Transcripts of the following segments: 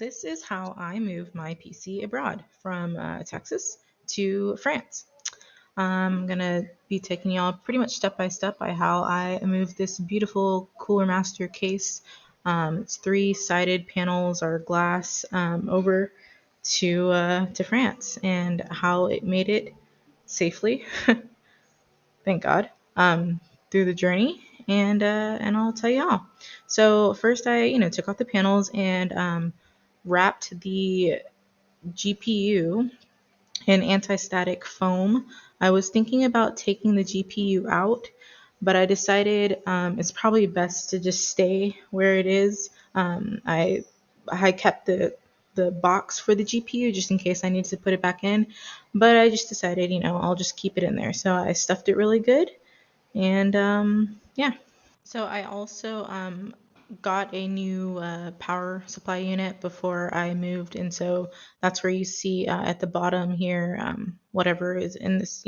this is how I moved my PC abroad from Texas to France. I'm gonna be taking y'all pretty much step by step by how I moved this beautiful Cooler Master case. It's three-sided panels or glass over to France, and how it made it safely, thank God, through the journey. And I'll tell y'all. So first, I took out the panels and wrapped the GPU in anti-static foam. I was thinking about taking the GPU out, but I decided it's probably best to just stay where it is. I kept the box for the GPU just in case I need to put it back in, but I just decided, I'll just keep it in there. So I stuffed it really good, and yeah. So I also got a new power supply unit before I moved, and so that's where you see at the bottom here, whatever is in this,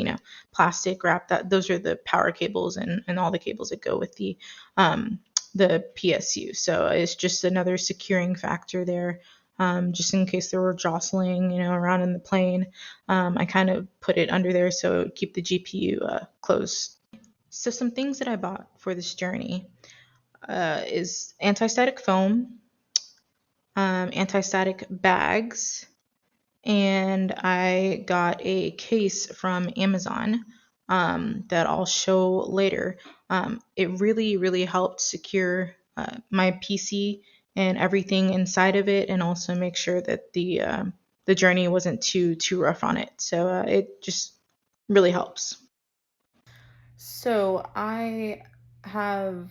plastic wrap. That those are the power cables and all the cables that go with um, the PSU. So it's just another securing factor there. Just in case there were jostling, around in the plane, I kind of put it under there so it would keep the GPU closed. So some things that I bought for this journey is anti-static foam, anti-static bags, and I got a case from Amazon that I'll show later. It really, really helped secure my PC and everything inside of it, and also make sure that the journey wasn't too rough on it. So it just really helps. So I have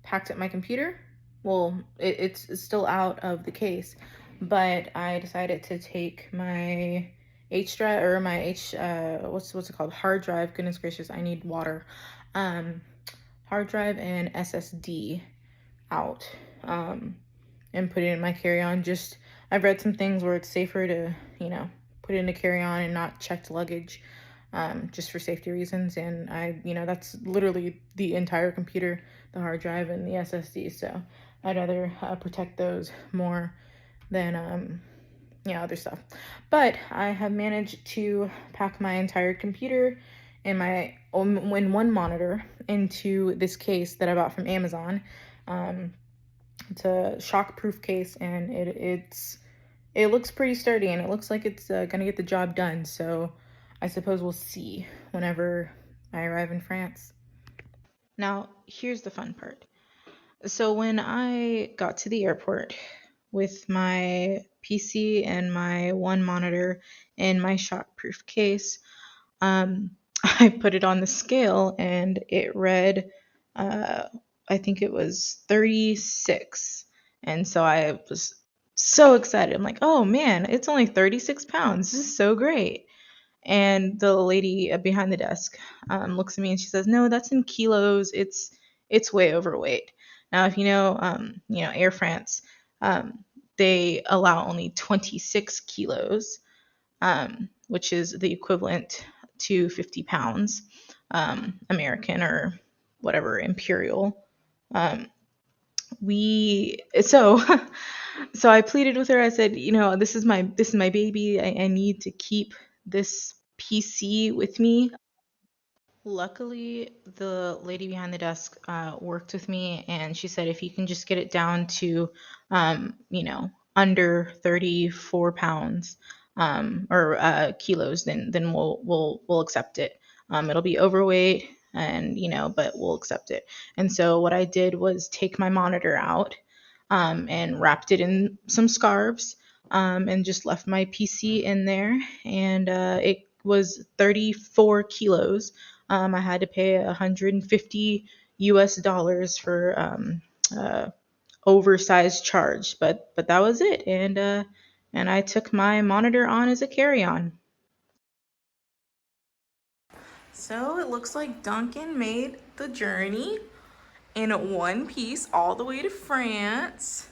packed up my computer. Well, it's still out of the case, but I decided to take my H drive or my what's it called, hard drive. Goodness gracious, I need water. Um, Hard drive and SSD out, and put it in my carry-on. Just I've read some things where it's safer to put it in a carry-on and not checked luggage, just for safety reasons. And that's literally the entire computer, the hard drive and the SSD. So I'd rather protect those more than other stuff. But I have managed to pack my entire computer and my in one monitor into this case that I bought from Amazon. It's a shock-proof case, and it looks pretty sturdy, and it looks like it's gonna get the job done. So I suppose we'll see whenever I arrive in France. Now, here's the fun part. So when I got to the airport with my PC and my one monitor and my shockproof case, um, I put it on the scale and it read, uh, I think it was 36. And so I was so excited. I'm like, oh man, it's only 36 pounds. This is so great. And the lady behind the desk looks at me and she says, "No, that's in kilos. It's way overweight." Now, if Air France, um, they allow only 26 kilos, which is the equivalent to 50 pounds, American or whatever imperial. Um, we so so I pleaded with her. I said, this is my baby. I need to keep this PC with me. Luckily, the lady behind the desk worked with me, and she said if you can just get it down to, under 34 pounds, or kilos, then we'll accept it. It'll be overweight, and but we'll accept it. And so what I did was take my monitor out, and wrapped it in some scarves, and just left my PC in there, and it was 34 kilos. I had to pay 150 US dollars for uh, oversized charge, but that was it. And I took my monitor on as a carry-on. So it looks like Duncan made the journey in one piece all the way to France.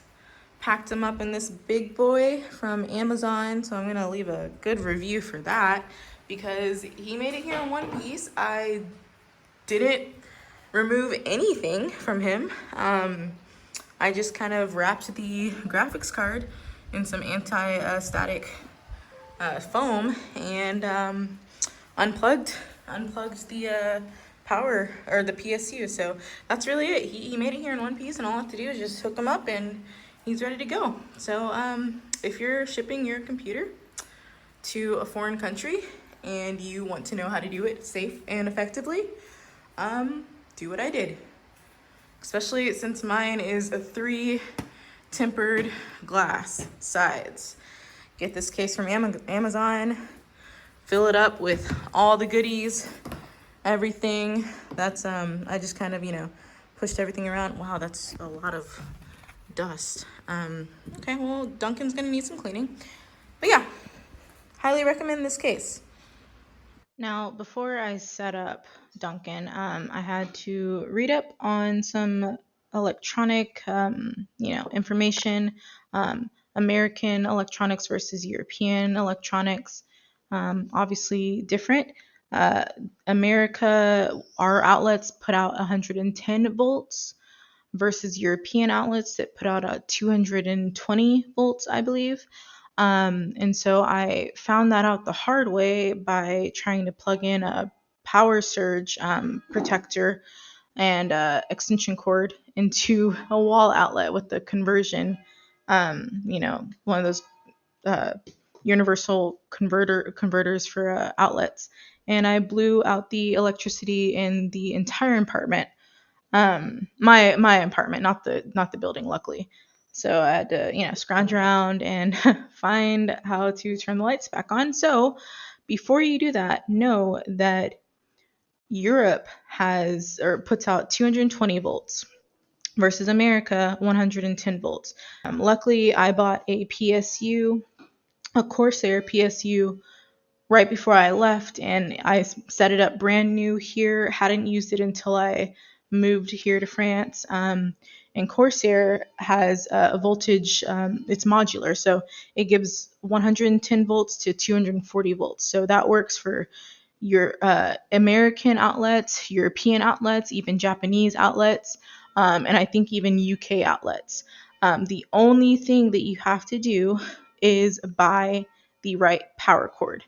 Packed them up in this big boy from Amazon, so I'm gonna leave a good review for that because he made it here in one piece. I didn't remove anything from him. I just kind of wrapped the graphics card in some anti-static foam and unplugged the power, or the PSU. So that's really it. He made it here in one piece, and all I have to do is just hook him up and he's ready to go. So if you're shipping your computer to a foreign country and you want to know how to do it safe and effectively, do what I did. Especially since mine is a 3 tempered glass sides. Get this case from Amazon, fill it up with all the goodies, everything. That's, I just kind of, pushed everything around. Wow, that's a lot of dust. Okay, well, Duncan's gonna need some cleaning. But yeah, highly recommend this case. Now, before I set up Duncan, I had to read up on some electronic, information, American electronics versus European electronics. Obviously different. America, our outlets put out 110 volts versus European outlets that put out 220 volts, I believe. And so I found that out the hard way by trying to plug in a power surge protector and extension cord into a wall outlet with the conversion, one of those uh, universal converters for outlets. And I blew out the electricity in the entire apartment. My apartment, not the building, luckily. So I had to, scrounge around and find how to turn the lights back on. So before you do that, know that Europe has or puts out 220 volts versus America 110 volts. Luckily, I bought a PSU, a Corsair PSU, right before I left, and I set it up brand new here. Hadn't used it until I moved here to France. And Corsair has a voltage, it's modular, so it gives 110 volts to 240 volts. So that works for your American outlets, European outlets, even Japanese outlets, and I think even UK outlets. The only thing that you have to do is buy the right power cord.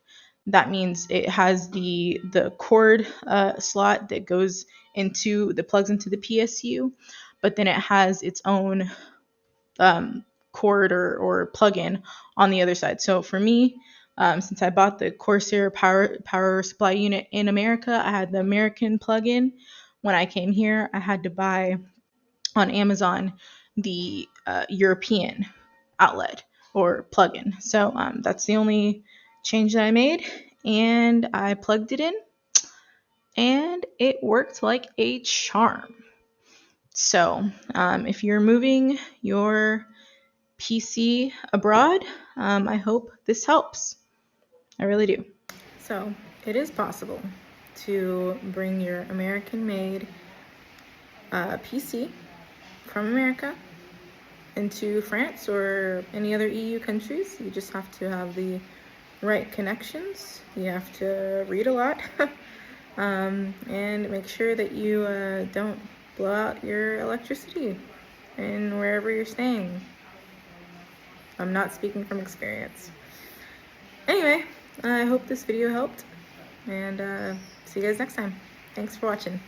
That means it has the cord slot that goes into the plugs into the PSU, but then it has its own cord or plug-in on the other side. So for me, since I bought the Corsair power supply unit in America, I had the American plug-in. When I came here, I had to buy on Amazon the European outlet or plug-in. So that's the only change that I made, and I plugged it in, and it worked like a charm. So if you're moving your PC abroad, I hope this helps. I really do. So it is possible to bring your American-made PC from America into France or any other EU countries. You just have to have the right connections. You have to read a lot and make sure that you don't blow out your electricity in wherever you're staying. I'm not speaking from experience. Anyway, I hope this video helped, and see you guys next time. Thanks for watching.